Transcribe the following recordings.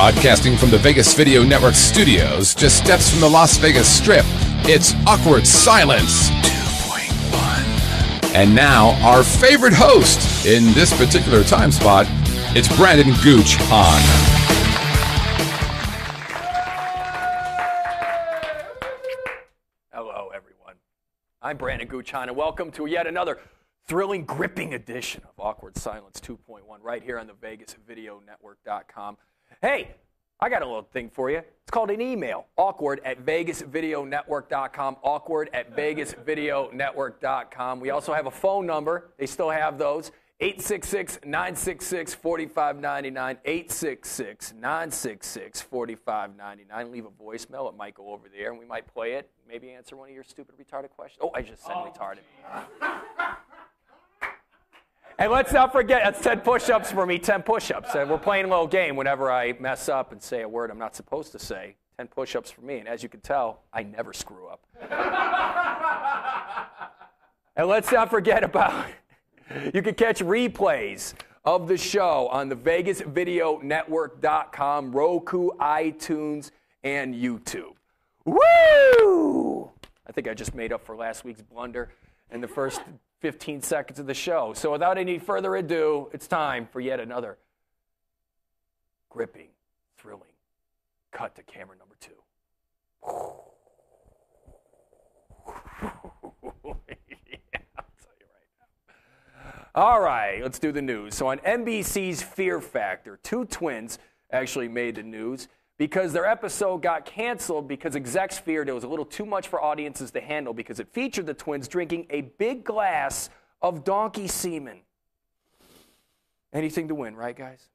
Broadcasting from the Vegas Video Network studios, just steps from the Las Vegas Strip, it's Awkward Silence 2.1. And now, our favorite host in this particular time spot, it's Brandon Gooch Hahn. Hello, everyone. I'm Brandon Gooch Hahn, and welcome to yet another thrilling, gripping edition of Awkward Silence 2.1 right here on the VegasVideoNetwork.com. Hey, I got a little thing for you. It's called an email, awkward@VegasVideoNetwork.com, awkward@VegasVideoNetwork.com. We also have a phone number. They still have those, 866-966-4599, 866-966-4599. Leave a voicemail. It might go over there, and we might play it, maybe answer one of your stupid, retarded questions. Oh, I just said retarded. And let's not forget, that's 10 push-ups for me, 10 push-ups. And we're playing a little game whenever I mess up and say a word I'm not supposed to say. 10 push-ups for me. And as you can tell, I never screw up. And let's not forget about, you can catch replays of the show on the VegasVideoNetwork.com, Roku, iTunes, and YouTube. Woo! I think I just made up for last week's blunder in the first 15 seconds of the show. So without any further ado, it's time for yet another gripping, thrilling cut to camera number 2. Yeah, I'll tell you right now. All right, let's do the news. So on NBC's Fear Factor, 2 twins actually made the news because their episode got canceled because execs feared it was a little too much for audiences to handle because it featured the twins drinking a big glass of donkey semen. Anything to win, right, guys?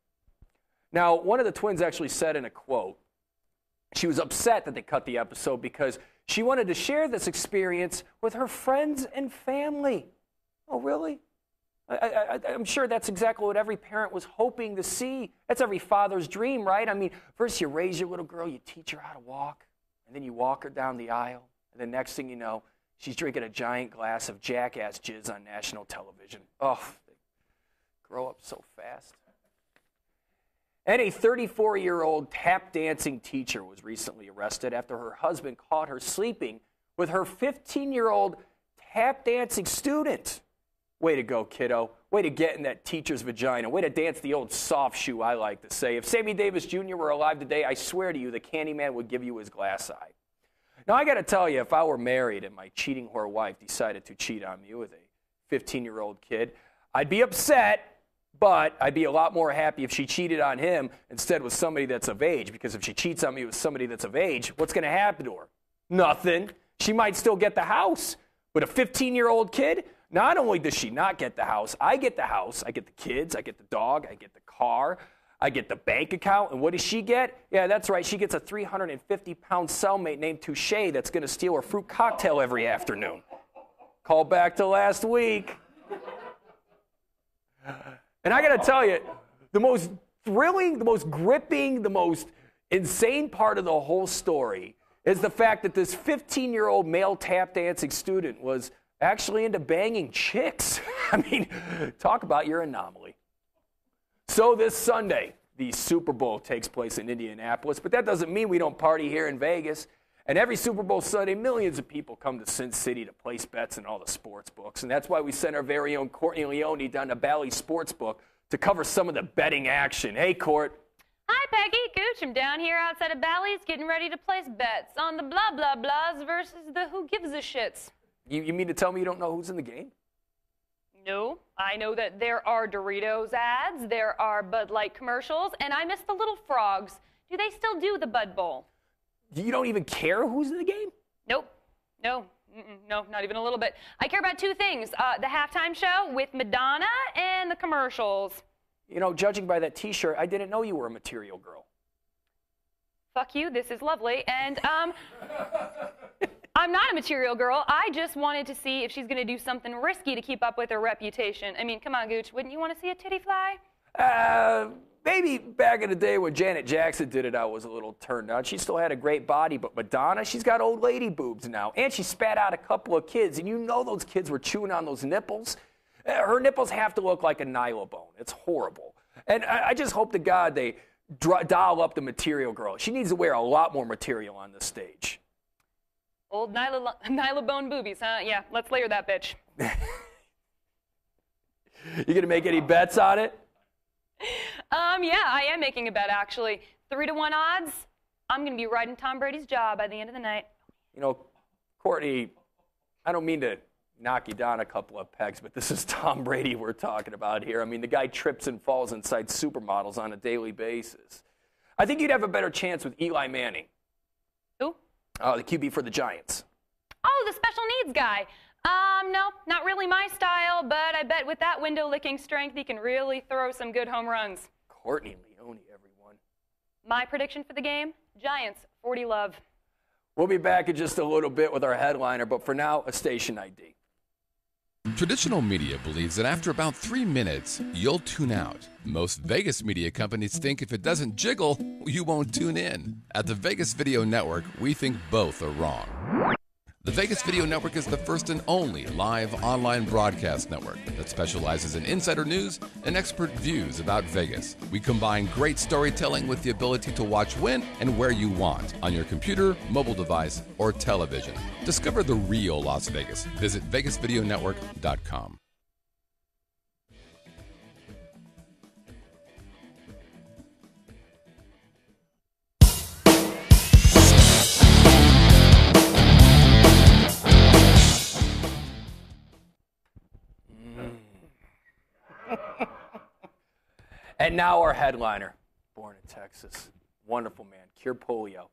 Now, one of the twins actually said in a quote, she was upset that they cut the episode because she wanted to share this experience with her friends and family. Oh, really? I'm sure that's exactly what every parent was hoping to see. That's every father's dream, right? I mean, first you raise your little girl, you teach her how to walk, and then you walk her down the aisle, and the next thing you know, she's drinking a giant glass of jackass jizz on national television. Oh, they grow up so fast. And a 34-year-old tap dancing teacher was recently arrested after her husband caught her sleeping with her 15-year-old tap dancing student. Way to go, kiddo. Way to get in that teacher's vagina. Way to dance the old soft shoe, I like to say. If Sammy Davis Jr. were alive today, I swear to you, the Candyman would give you his glass eye. Now, I got to tell you, if I were married and my cheating whore wife decided to cheat on me with a 15-year-old kid, I'd be upset, but I'd be a lot more happy if she cheated on him instead with somebody that's of age, because if she cheats on me with somebody that's of age, what's going to happen to her? Nothing. She might still get the house, but a 15-year-old kid, not only does she not get the house, I get the house, I get the kids, I get the dog, I get the car, I get the bank account, and what does she get? Yeah, that's right, she gets a 350-pound cellmate named Touche that's going to steal her fruit cocktail every afternoon. Call back to last week. And I got to tell you, the most thrilling, the most gripping, the most insane part of the whole story is the fact that this 15-year-old male tap dancing student was actually into banging chicks. I mean, talk about your anomaly. So this Sunday, the Super Bowl takes place in Indianapolis, but that doesn't mean we don't party here in Vegas. And every Super Bowl Sunday, millions of people come to Sin City to place bets in all the sports books. And that's why we sent our very own Courtney Leone down to Bally Sportsbook to cover some of the betting action. Hey, Court. Hi, Peggy. Gooch. I'm down here outside of Bally's getting ready to place bets on the blah, blah, blahs versus the who gives a shits. You mean to tell me you don't know who's in the game? No. I know that there are Doritos ads, there are Bud Light commercials, and I miss the little frogs. Do they still do the Bud Bowl? You don't even care who's in the game? Nope. No. No, not even a little bit. I care about 2 things. The halftime show with Madonna and the commercials. You know, judging by that T-shirt, I didn't know you were a material girl. Fuck you. This is lovely. And, I'm not a material girl. I just wanted to see if she's going to do something risky to keep up with her reputation. I mean, come on, Gooch. Wouldn't you want to see a titty fly? Maybe back in the day when Janet Jackson did it, I was a little turned on. She still had a great body, but Madonna, she's got old lady boobs now. And she spat out a couple of kids, and you know those kids were chewing on those nipples. Her nipples have to look like a nylabone. It's horrible. And I just hope to God they dial up the material girl. She needs to wear a lot more material on this stage. Old Nyla bone boobies, huh? Yeah, let's layer that bitch. You going to make any bets on it? Yeah, I am making a bet, actually. 3-to-1 odds, I'm going to be riding Tom Brady's jaw by the end of the night. You know, Courtney, I don't mean to knock you down a couple of pegs, but this is Tom Brady we're talking about here. I mean, the guy trips and falls inside supermodels on a daily basis. I think you'd have a better chance with Eli Manning. Who? The QB for the Giants. Oh, the special needs guy. No, not really my style, but I bet with that window-licking strength, he can really throw some good home runs. Courtney Leone, everyone. My prediction for the game, Giants, 40-love. We'll be back in just a little bit with our headliner, but for now, a station ID. Traditional media believes that after about 3 minutes, you'll tune out. Most Vegas media companies think if it doesn't jiggle, you won't tune in. At the Vegas Video Network, we think both are wrong. The Vegas Video Network is the first and only live online broadcast network that specializes in insider news and expert views about Vegas. We combine great storytelling with the ability to watch when and where you want on your computer, mobile device, or television. Discover the real Las Vegas. Visit VegasVideoNetwork.com. And now our headliner, born in Texas, wonderful man, cured polio.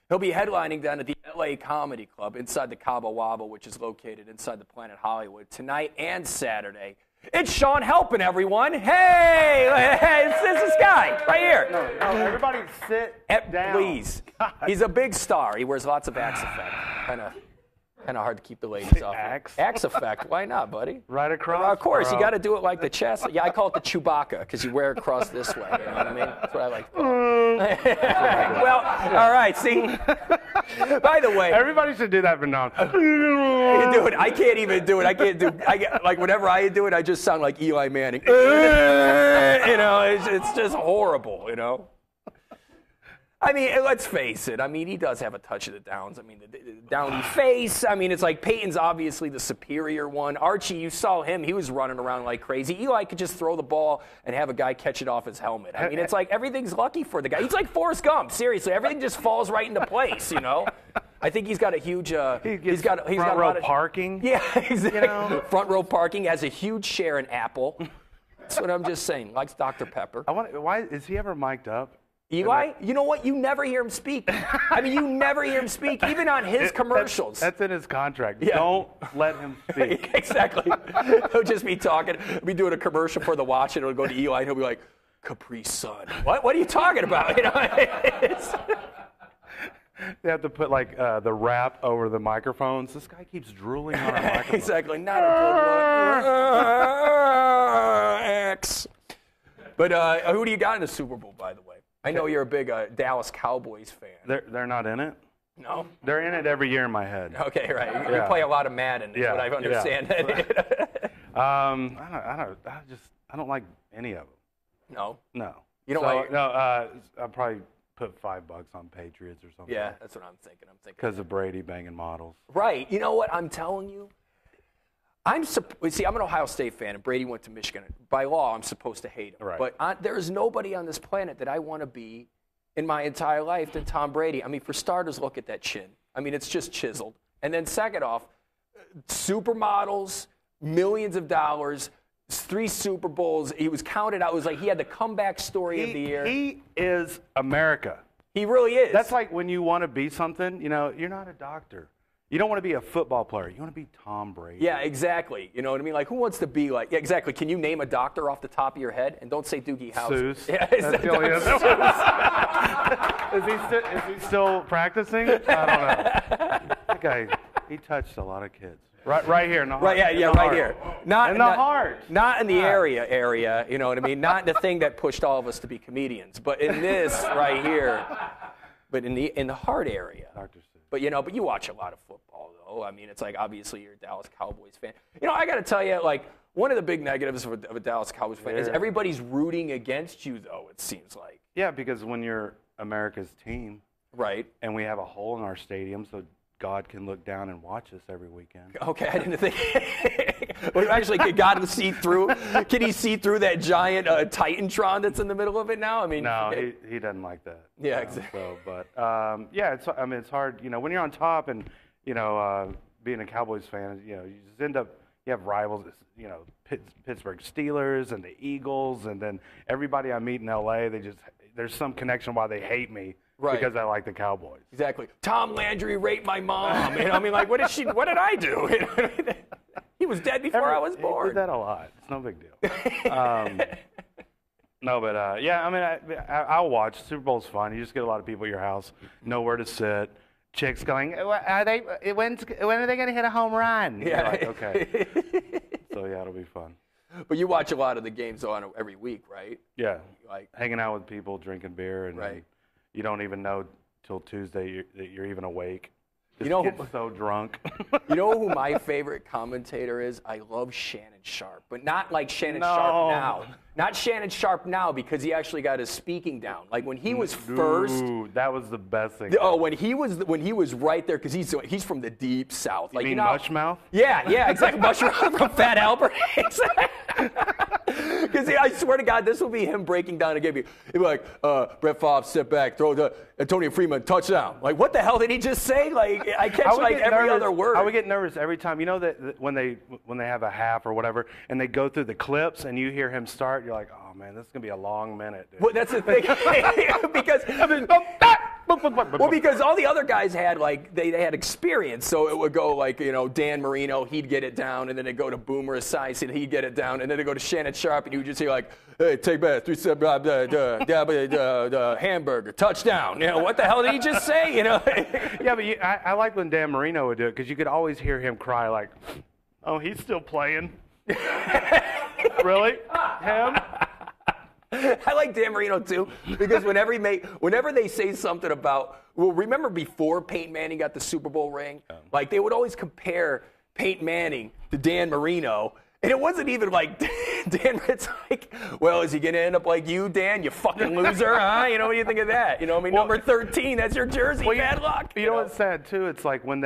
He'll be headlining down at the LA Comedy Club inside the Cabo Wabo, which is located inside the Planet Hollywood, tonight and Saturday. It's Shawn Halpin, everyone. Hey, it's this guy right here. No, everybody sit down. Please. God. He's a big star. He wears lots of Axe Effect. Kind of hard to keep the ladies off. Axe Effect. Why not, buddy? Right across? Of course. Bro. You got to do it like the chest. Yeah, I call it the Chewbacca because you wear it across this way. You know what I mean? That's what I like to call it. Well, all right. See? By the way. Everybody should do that from now on. Dude, I can't even do it. Like, whenever I do it, I just sound like Eli Manning. You know, it's just horrible, you know? I mean, let's face it. I mean, he does have a touch of the Downs. I mean, the downy face. I mean, it's like Peyton's obviously the superior one. Archie, you saw him. He was running around like crazy. Eli could just throw the ball and have a guy catch it off his helmet. I mean, it's like everything's lucky for the guy. He's like Forrest Gump. Seriously, everything just falls right into place, you know? I think he's got a huge he's got a lot of parking. Yeah, exactly. You know? Front row parking, has a huge share in Apple. That's what I'm just saying. Likes Dr. Pepper. Why is he ever mic'd up? Eli, you know what? You never hear him speak. I mean, you never hear him speak, even on his commercials. That's in his contract. Yeah. Don't let him speak. Exactly. He'll just be talking, be doing a commercial for the watch, and it'll go to Eli, and he'll be like, Capri Sun. What are you talking about? You know, They have to put like the wrap over the microphones. This guy keeps drooling on our microphone. Exactly. Not a good one. X. But who do you got in the Super Bowl, by the way? I know you're a big Dallas Cowboys fan. They're not in it? No? They're in it every year in my head. Okay, right. You play a lot of Madden, is what I understand. Yeah. I don't like any of them. No? No. You don't like? No, I'll probably put $5 on Patriots or something. Yeah, that's what I'm thinking. Because of Brady banging models. Right. You know what I'm telling you? See, I'm an Ohio State fan, and Brady went to Michigan. By law, I'm supposed to hate him. Right. But there is nobody on this planet that I want to be in my entire life than Tom Brady. I mean, for starters, look at that chin. I mean, it's just chiseled. And then second off, supermodels, millions of dollars, 3 Super Bowls. He was counted out. It was like he had the comeback story of the year. He is America. He really is. That's like when you want to be something, you know, you're not a doctor. You don't want to be a football player. You want to be Tom Brady. Yeah, exactly. You know what I mean? Like, who wants to be like, yeah, exactly. Can you name a doctor off the top of your head? And don't say Doogie House. Seuss. Yeah, that's the only other Is he still practicing? I don't know. That guy, he touched a lot of kids. Right here in the heart. Right, yeah, right here. Not in the heart. Not in the area, you know what I mean? Not the thing that pushed all of us to be comedians, but in this right here. But in the heart area. Dr. Seuss. But you know, but you watch a lot of football though. though. I mean, it's like obviously you're a Dallas Cowboys fan. You know, I got to tell you, like one of the big negatives of a Dallas Cowboys fan is everybody's rooting against you, though. It seems like. Yeah, because when you're America's team, right, and we have a hole in our stadium, so God can look down and watch us every weekend. Okay, I didn't think. Well, actually, can God see through? Can he see through that giant Titantron that's in the middle of it now? I mean, no, he doesn't like that. Yeah, exactly. So, but yeah, it's hard. You know, when you're on top and being a Cowboys fan, you just end up. You have rivals, Pittsburgh Steelers and the Eagles, and then everybody I meet in L.A. There's some connection why they hate me. Right. Because I like the Cowboys. Exactly. Tom Landry raped my mom. I mean, like, what did I do? He was dead before I was born. He did that a lot. It's no big deal. No, but yeah, I mean, I'll watch. Super Bowl's fun. You just get a lot of people at your house, nowhere to sit. Chicks going, when are they going to hit a home run? Yeah. Like, okay. So yeah, it'll be fun. But you watch a lot of the games every week, right? Yeah. Like hanging out with people, drinking beer, and right. You don't even know till Tuesday that you're even awake. Just get so drunk. You know who my favorite commentator is? I love Shannon Sharpe, but not like Shannon Sharpe now. Not Shannon Sharpe now because he actually got his speaking down. Like when he was first. That was the best thing. Oh, when he was right there because he's from the deep south. You mean Mushmouth? Yeah, exactly. Mushmouth from Fat Albert. Because I swear to God, this will be him breaking down a game. He'd be like, Brett Favre, step back, throw the Antonio Freeman, touchdown. Like, what the hell did he just say? Like, I catch every other word. I would get nervous every time. You know that when they have a half or whatever, and they go through the clips, and you hear him start, you're like, oh man, this is gonna be a long minute. Dude. Well, that's the thing. because all the other guys had they had experience, so it would go Dan Marino, he'd get it down, and then it'd go to Boomer Esiason, and he'd get it down, and then it'd go to Shannon Sharpe, and you would just hear hey, take back 3 step, the hamburger, touchdown. What the hell did he just say? Yeah, but I like when Dan Marino would do it because you could always hear him cry like, oh, he's still playing. Really? Him? I like Dan Marino too because whenever they say something about, remember before Peyton Manning got the Super Bowl ring, they would always compare Peyton Manning to Dan Marino, and it wasn't even like Dan. It's like, well, is he gonna end up like you, Dan? You fucking loser, huh? What do you think of that? Number 13, that's your jersey. Bad luck. You know what's sad too? It's like when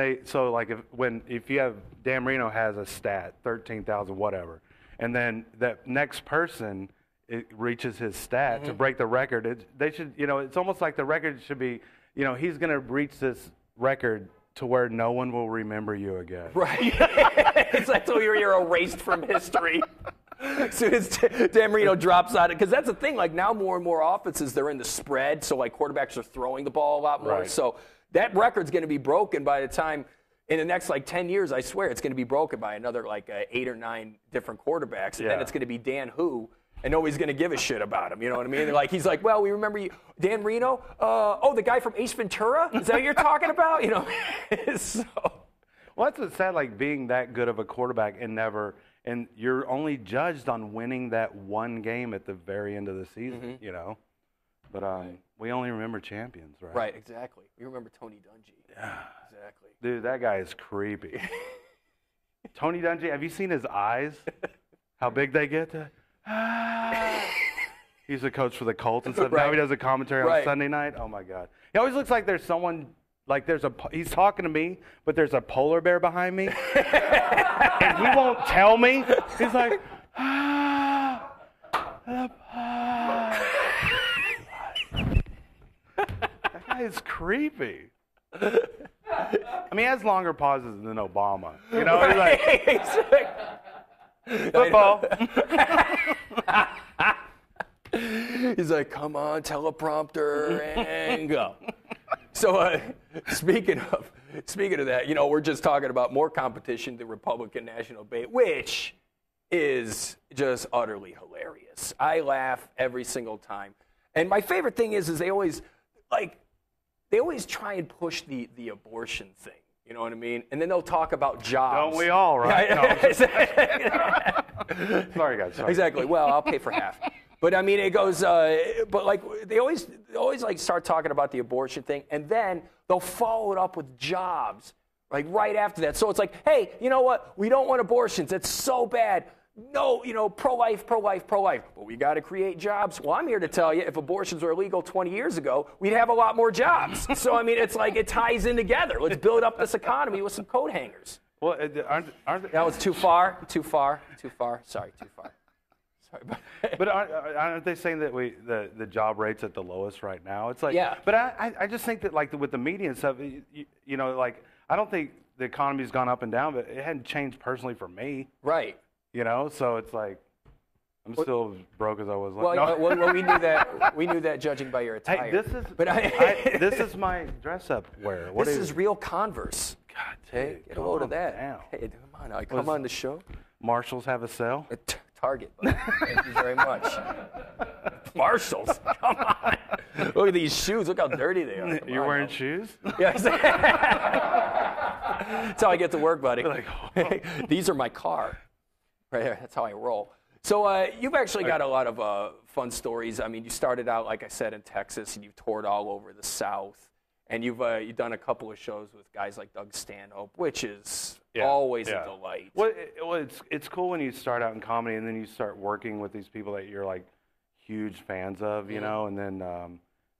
if you have Dan Marino has a stat 13,000 whatever, and then that next person. It reaches his stat to break the record. They should, it's almost like the record should be, he's going to reach this record to where no one will remember you again. Right. It's like so you're erased from history. As soon as Dan Marino drops out, because that's the thing. Like now, more and more offenses they're in the spread, so quarterbacks are throwing the ball a lot more. Right. So that record's going to be broken by the time. In the next 10 years, I swear it's going to be broken by another 8 or 9 different quarterbacks, and then it's going to be Dan who. And nobody's going to give a shit about him, you know what I mean? He's like, well, we remember you, Dan Marino? The guy from Ace Ventura? Is that what you're talking about? So. Well, that's what's sad, being that good of a quarterback and you're only judged on winning that one game at the very end of the season, But we only remember champions, right? Right, exactly. We remember Tony Dungy. Yeah. Exactly. Dude, that guy is creepy. Tony Dungy, have you seen his eyes? How big they get? He's the coach for the Colts and stuff. Right. Now he does a commentary on Sunday night. Oh my God! He always looks like there's someone he's talking to me, but there's a polar bear behind me, and he won't tell me. He's like, that guy is creepy. I mean, he has longer pauses than Obama. He's like. Football. He's like, come on, teleprompter, and go. So, speaking of that, we're just talking about more competition, the Republican National Debate, which is just utterly hilarious. I laugh every single time, and my favorite thing is they always try and push the abortion thing. You know what I mean? And then they'll talk about jobs. Don't we all, right? No, sorry, guys. Sorry. Exactly. Well, I'll pay for half. But I mean, it goes. But they always start talking about the abortion thing, and then they'll follow it up with jobs. Like right after that. So it's like, hey, you know what? We don't want abortions. It's so bad. No, pro-life, pro-life, pro-life. But we got to create jobs. Well, I'm here to tell you, if abortions were illegal 20 years ago, we'd have a lot more jobs. So, I mean, it's like it ties in together. Let's build up this economy with some coat hangers. Well, aren't That was too far. Sorry, too far. Sorry. But aren't they saying that the job rate's at the lowest right now? It's like, yeah. But I just think that like with the media and stuff, like I don't think the economy's gone up and down, but it hadn't changed personally for me. Right. So it's like I'm still as broke as I was. Well, we knew that. We knew that judging by your attire. Hey, this is my dress-up wear. This is real Converse. God, hey, get a load of that. Down. Hey, come on, come on the show. Marshalls have a sale. Target. Thank you very much. Marshalls, come on. Look at these shoes. Look how dirty they are. You're wearing shoes? Yes. That's how I get to work, buddy. Like, oh. These are my car. Right there. That's how I roll. So you've actually got a lot of fun stories. I mean, you started out, like I said, in Texas, and you've toured all over the South. And you've done a couple of shows with guys like Doug Stanhope, which is always a delight. Well, it's cool when you start out in comedy and then you start working with these people that you're like huge fans of, you know. And then,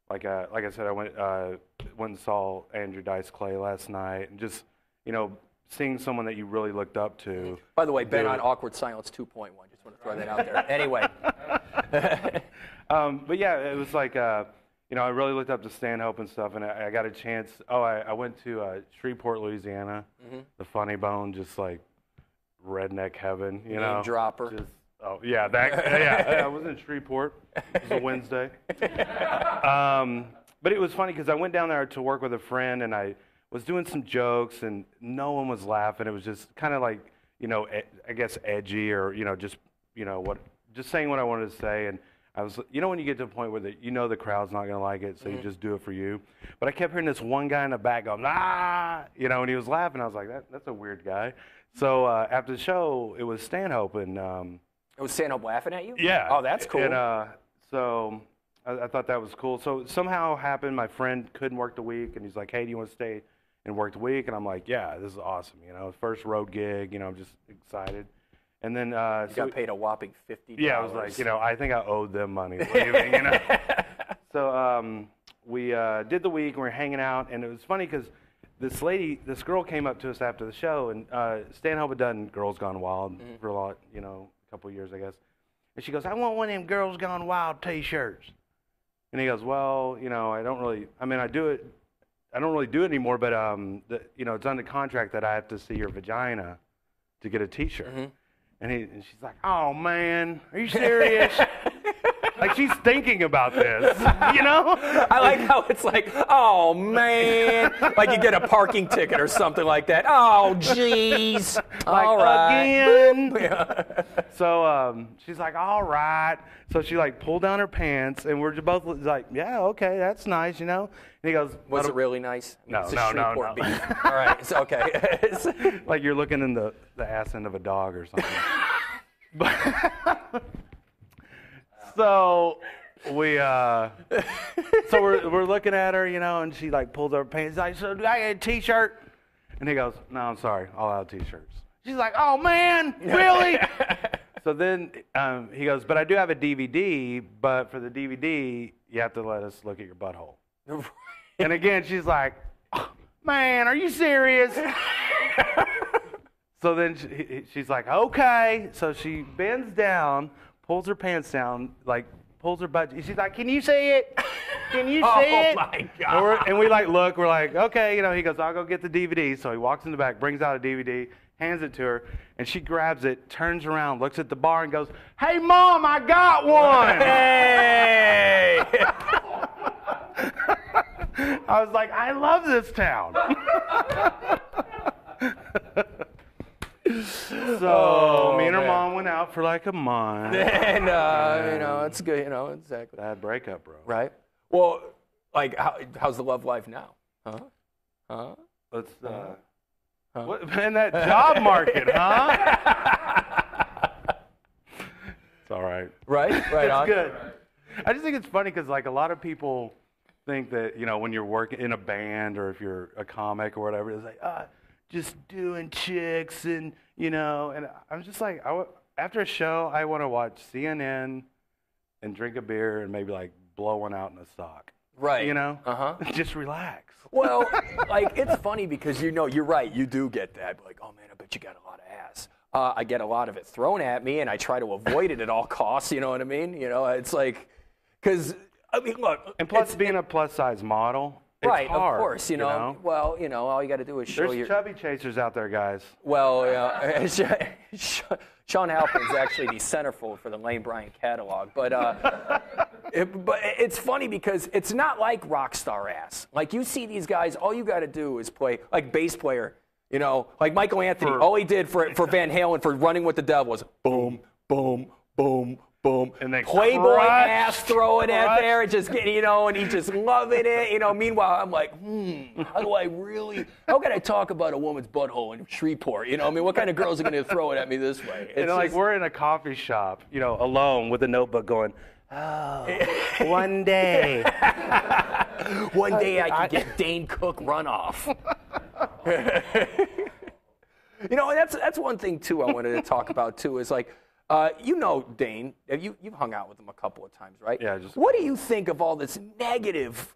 like I said, I went and saw Andrew Dice Clay last night, and just seeing someone that you really looked up to. By the way, Ben on Awkward Silence 2.1. Just want to throw that out there. Anyway. But yeah, it was like. I really looked up to Stanhope and stuff, and I got a chance. I went to Shreveport, Louisiana, the Funny Bone, just like redneck heaven, Name dropper. I was in Shreveport. It was a Wednesday. But it was funny because I went down there to work with a friend, and I was doing some jokes, and no one was laughing. It was just kind of like, I guess edgy or, just saying what I wanted to say. And I was, when you get to a point where the crowd's not going to like it, so you just do it for you. But I kept hearing this one guy in the back go, and he was laughing. I was like, that's a weird guy. So after the show, it was Stanhope. And, it was Stanhope laughing at you? Yeah. Oh, that's cool. And so I thought that was cool. So somehow happened, my friend couldn't work the week, and he's like, hey, do you want to stay and work the week? And I'm like, yeah, this is awesome. First road gig, I'm just excited. And then you got paid a whopping $50. Yeah, I was like, I think I owed them money leaving, So we did the week, and we were hanging out, and it was funny because this girl came up to us after the show, and Stanhope had done Girls Gone Wild for a lot, a couple of years, I guess. And she goes, I want one of them Girls Gone Wild T-shirts. And he goes, well, I don't really, I do it. I don't really do it anymore, but it's under contract that I have to see your vagina to get a T-shirt. And she's like, oh, man, are you serious? Like, she's thinking about this, I like how it's like, oh, man. Like you get a parking ticket or something like that. Oh, jeez. Like, all right. Again. So she's like, all right. So she, pulled down her pants, and we're just both like, yeah, okay, that's nice, And he goes, was it really nice? No. All right, it's okay. Like you're looking in the ass end of a dog or something. So we're looking at her, and she pulls up her pants. She's like, so do I get a T-shirt? And he goes, no, I'm sorry, I'll have T-shirts. She's like, oh man, really? So then he goes, but I do have a DVD, but for the DVD, you have to let us look at your butthole. And again, she's like, oh, man, are you serious? So then she's like, okay. So she bends down, pulls her pants down, pulls her butt. She's like, can you see it? Can you see it? Oh, my God. And we look, we're like, okay. He goes, I'll go get the DVD. So he walks in the back, brings out a DVD, hands it to her, and she grabs it, turns around, looks at the bar, and goes, hey, Mom, I got one. Hey. I was like, I love this town. So me and her mom went out for a month. And, it's good, exactly. Bad breakup, bro. Right? Well, how's the love life now? Huh? Let's, what, man, that job market, huh? It's all right. Right? Right on. It's good. I just think it's funny because, a lot of people think that, when you're working in a band or if you're a comic or whatever, it's like, just doing chicks and, you know, and I'm just like, after a show, I want to watch CNN and drink a beer and maybe like blow one out in a sock. Right. You know? Uh-huh. Just relax. Well, like, it's funny because, you know, you're right. You do get that. Like, oh, man, I bet you got a lot of ass. I get a lot of it thrown at me, and I try to avoid it at all costs. You know what I mean? You know, it's like, because, I mean, look. And plus, being a plus-size model, it's right, hard, of course. You know? Well, you know, all you got to do is show There's chubby chasers out there, guys. Well, Shawn Halpin is actually the centerfold for the Lane Bryant catalog. But it's funny because it's not like rock star ass. Like, you see these guys, all you got to do is play, like bass player, you know, like Michael Anthony. All he did for Van Halen for Running with the Devil was boom, boom, boom, boom. And they Playboy ass throwing at there and just getting, you know, and he's just loving it. You know, meanwhile, I'm like, how can I talk about a woman's butthole in Shreveport? You know, I mean, what kind of girls are going to throw it at me this way? And like, we're in a coffee shop, you know, alone with a notebook going, oh, one day. One day I can get Dane Cook runoff. You know, and that's one thing, too, I wanted to talk about, too, is like, you know Dane. You've hung out with him a couple of times, right? Yeah. What do you think of all this negative?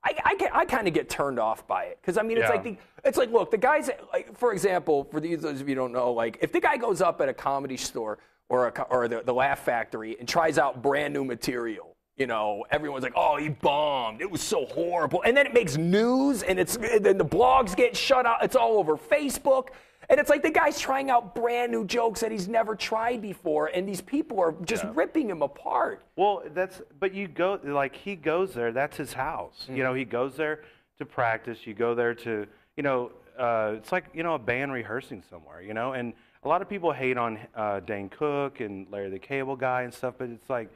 I kind of get turned off by it because I mean it's like look, the guys, like, for example, for those of you who don't know, like if the guy goes up at a comedy store or the Laugh Factory and tries out brand new material, you know, everyone's like, oh, he bombed, it was so horrible, and then it makes news and then the blogs get shut out, it's all over Facebook. And it's like the guy's trying out brand new jokes that he's never tried before, and these people are just ripping him apart. Well, but you go, like, he goes there, that's his house. Mm-hmm. You know, he goes there to practice, you go there to, you know, it's like, you know, a band rehearsing somewhere, you know, and a lot of people hate on Dane Cook and Larry the Cable Guy and stuff, but it's like,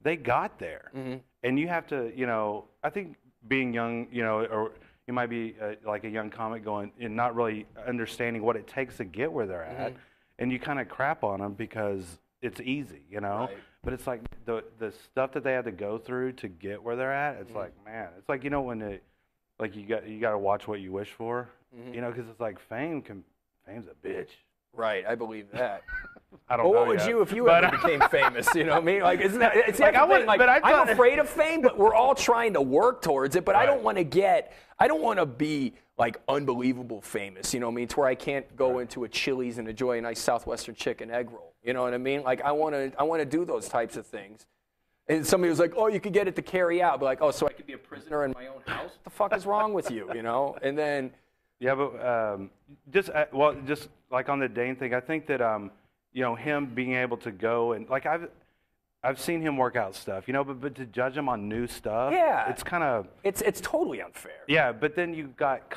they got there. Mm-hmm. And you have to, you know, I think being young, you know, or you might be like a young comic going and not really understanding what it takes to get where they're at, and you kind of crap on them because it's easy, you know. Right. But it's like the stuff that they had to go through to get where they're at. It's like, man, it's like, you know, when like you got to watch what you wish for, you know, because it's like fame's a bitch. Right, I believe that. I don't know. What would you if you ever became famous? You know what I mean? Like, isn't that? It's like I'm afraid of fame, but we're all trying to work towards it. But I don't want to be like unbelievable famous. You know what I mean? To where I can't go into a Chili's and enjoy a nice Southwestern chicken egg roll. You know what I mean? Like, I want to do those types of things. And somebody was like, oh, you could get it to carry out. But like, oh, so I could be a prisoner in my own house? What the fuck is wrong with you? You know? And then. Yeah, but just like on the Dane thing, I think that you know, him being able to go and like I've seen him work out stuff, you know, but to judge him on new stuff, it's kind of it's totally unfair. Yeah, but then you've got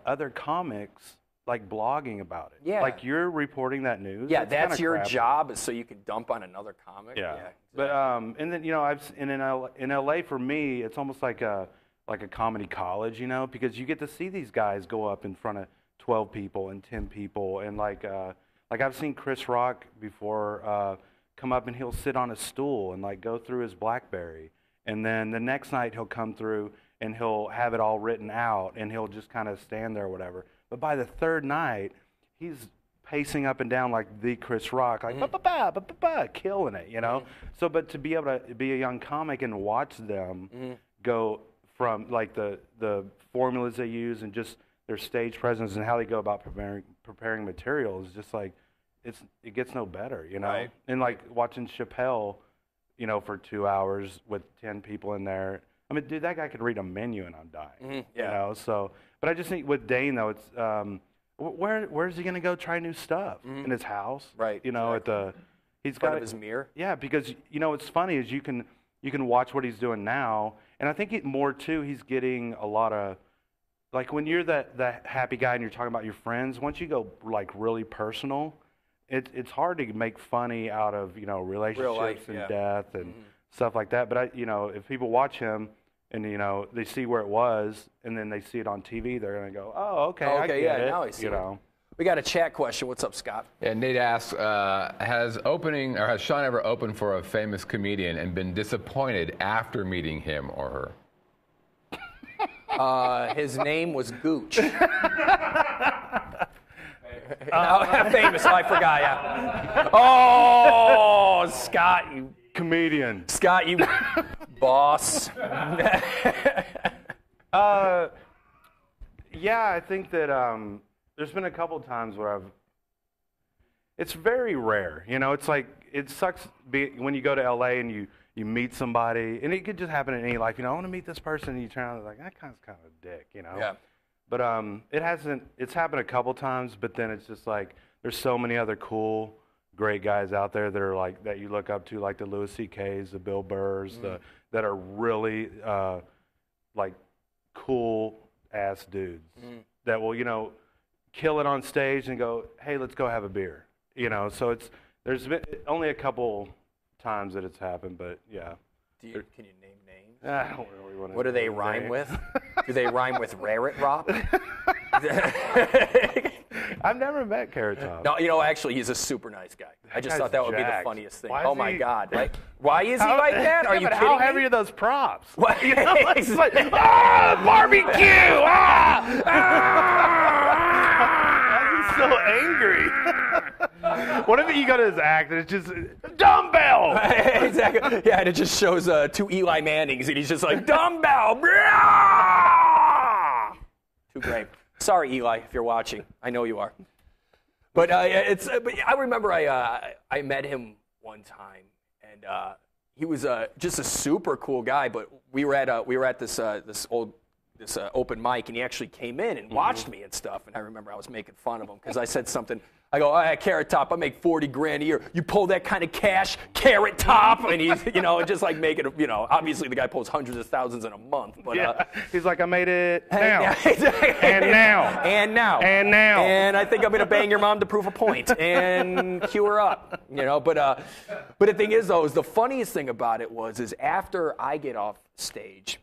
other comics like blogging about it. Yeah, like you're reporting that news. Yeah, that's your job, is so you can dump on another comic. Yeah, exactly. But and then, you know, in LA for me, it's almost like a comedy college, you know, because you get to see these guys go up in front of 12 people and 10 people, and like I've seen Chris Rock before come up and he'll sit on a stool and like go through his BlackBerry, and then the next night he'll come through and he'll have it all written out and he'll just kind of stand there or whatever. But by the third night, he's pacing up and down like the Chris Rock, like killing it, you know. So, but to be able to be a young comic and watch them go from like the formulas they use and just their stage presence and how they go about preparing material is just like it gets no better, you know. Right. And like watching Chappelle, you know, for 2 hours with 10 people in there. I mean, dude, that guy could read a menu and I'm dying. Yeah. You know, so but I just think with Dane though, it's where's he gonna go try new stuff? In his house, right? You know, exactly. He's got his mirror. Yeah, because you know what's funny is you can watch what he's doing now, and I think more too. He's getting a lot of like when you're that happy guy and you're talking about your friends. Once you go like really personal, it's hard to make funny out of, you know, relationships and death and stuff like that. But you know, if people watch him and, you know, they see where it was and then they see it on TV, they're gonna go, oh, okay, I get it. Now I see you know. We got a chat question. What's up, Scott? Yeah, Nate asks, has Shawn ever opened for a famous comedian and been disappointed after meeting him or her? His name was Gooch. Famous, I forgot, yeah. Oh, Scott, you Comedian. Scott, you boss. Yeah, I think that there's been a couple times where it's very rare. You know, it's like, it sucks when you go to LA and you meet somebody, and it could just happen in any life. You know, I want to meet this person, and you turn out and like, that guy's kind of a dick, you know? Yeah. But it's happened a couple times, but then it's just like, there's so many other cool, great guys out there that are like, that you look up to, like the Louis C.K.'s, the Bill Burrs, that are really like cool ass dudes that will, you know, kill it on stage and go, hey, let's go have a beer. You know, so there's been only a couple times that it's happened, but yeah. Can you name names? I don't really want to. What do they rhyme with? Do they rhyme with Rarit Rop? I've never met Carrot Top. No, you know, actually, he's a super nice guy. I just thought that would be the funniest thing. Oh my God! Like, why is he like that? Are you kidding How me? heavy are those props? What? You know, it's like, barbecue! He's so angry. What if you go to his act and it's just dumbbell? Exactly. Yeah, and it just shows 2 Eli Mannings, and he's just like dumbbell. Too great. Sorry, Eli, if you're watching. I know you are. But but I remember I met him one time, and he was just a super cool guy. But we were at this open mic, and he actually came in and watched me and stuff. And I remember I was making fun of him because I said something. I go, Carrot Top, I make $40,000 a year. You pull that kind of cash, Carrot Top, and he's, you know, just like make it, you know, obviously the guy pulls hundreds of thousands in a month, but yeah. He's like, I made it now, yeah, exactly. and now, and now, and now, and I think I'm gonna bang your mom to prove a point and cue her up, you know. But the thing is, though, is the funniest thing about it is after I get off stage.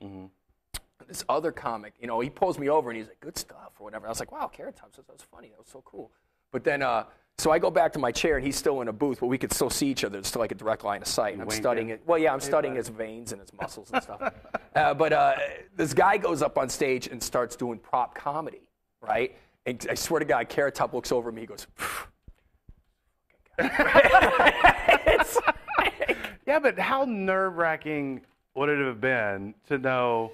This other comic, you know, he pulls me over and he's like, good stuff or whatever. I was like, wow, Carrot Top says that was funny. That was so cool. But then, so I go back to my chair and he's still in a booth, but we could still see each other. It's still like a direct line of sight. And I'm studying it. Well, yeah, I'm studying his veins and his muscles and stuff. But this guy goes up on stage and starts doing prop comedy, right? And I swear to God, Carrot Top looks over at me. He goes, it's like, yeah, but how nerve-wracking would it have been to know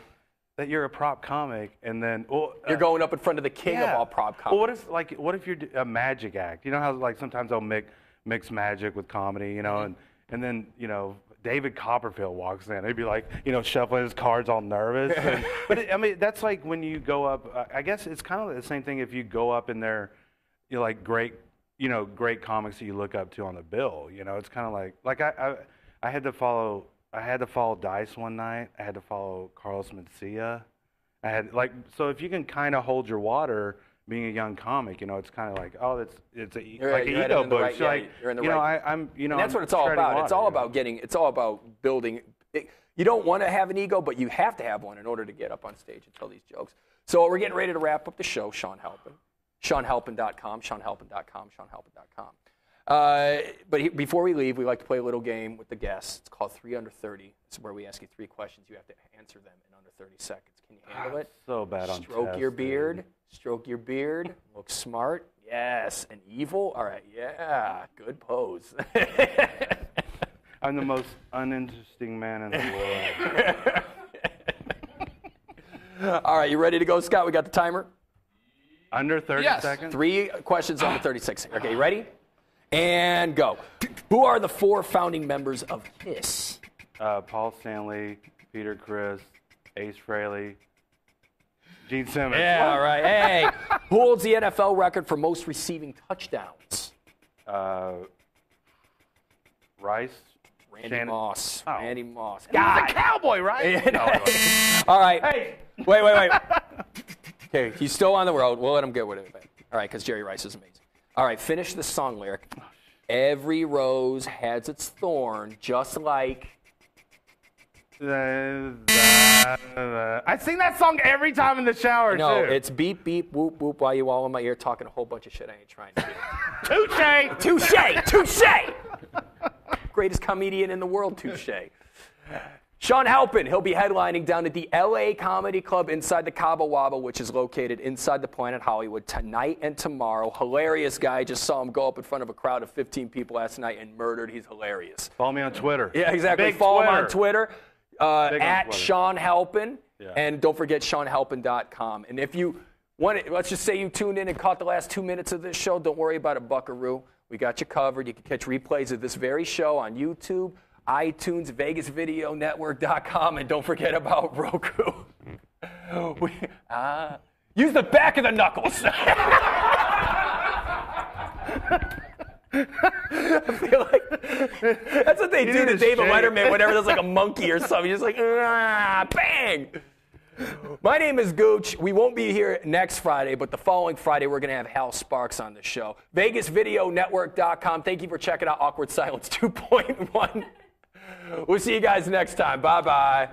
that you're a prop comic and then you're going up in front of the king of all prop comics. Well, what if you're a magic act? You know how like sometimes they'll mix magic with comedy, you know, and then, you know, David Copperfield walks in. He'd be like, you know, shuffling his cards all nervous. I mean, that's like when you go up. I guess it's kind of the same thing if you go up in there, you know, like great comics that you look up to on the bill. You know, it's kind of like I had to follow Dice one night. I had to follow Carlos Mencia. I had so if you can kind of hold your water being a young comic, you know, it's kind of like, oh, it's an ego boost. You're in the right. I'm and that's what it's all about. Water, it's all about building. You don't want to have an ego, but you have to have one in order to get up on stage and tell these jokes. So we're getting ready to wrap up the show. Shawn Halpin, ShawnHalpin.com, ShawnHalpin.com, ShawnHalpin.com. But before we leave, we like to play a little game with the guests. It's called 3 Under 30. It's where we ask you 3 questions. You have to answer them in under 30 seconds. Can you handle it? So bad on Stroke your beard. Stroke your beard. Look smart. Yes. And evil. All right. Yeah. Good pose. I'm the most uninteresting man in the world. All right. You ready to go, Scott? We got the timer. Under 30 seconds? 3 questions under 36. Okay. You ready? And go. Who are the 4 founding members of KISS? Paul Stanley, Peter Criss, Ace Frehley, Gene Simmons. Yeah, all right. Hey, who holds the NFL record for most receiving touchdowns? Rice. Randy Moss. Oh. Randy Moss. He's a cowboy, right? No, all right. Hey. Wait. Okay, he's still on the road. We'll let him get with it. All right, because Jerry Rice is amazing. All right, finish the song lyric. Every rose has its thorn, just like... I sing that song every time in the shower, No, too. it's beep, beep, whoop, whoop, while you all in my ear talking a whole bunch of shit I ain't trying to do. Touche! Greatest comedian in the world, touche. Shawn Halpin, he'll be headlining down at the LA Comedy Club inside the Cabo Wabo, which is located inside the Planet Hollywood, tonight and tomorrow. Hilarious guy. Just saw him go up in front of a crowd of 15 people last night and murdered. He's hilarious. Follow me on Twitter. Yeah, exactly. Big Follow Twitter. him on Twitter, at Twitter. Shawn Halpin. Yeah. And don't forget ShawnHalpin.com. And if you want it, let's just say you tuned in and caught the last 2 minutes of this show, don't worry about a buckaroo. We got you covered. You can catch replays of this very show on YouTube, iTunes, VegasVideoNetwork.com, and don't forget about Roku. Use the back of the knuckles. I feel like that's what they do to David Letterman whenever there's like a monkey or something. He's just like, bang. My name is Gooch. We won't be here next Friday, but the following Friday we're going to have Hal Sparks on the show. VegasVideoNetwork.com. Thank you for checking out Awkward Silence 2.1. We'll see you guys next time. Bye-bye.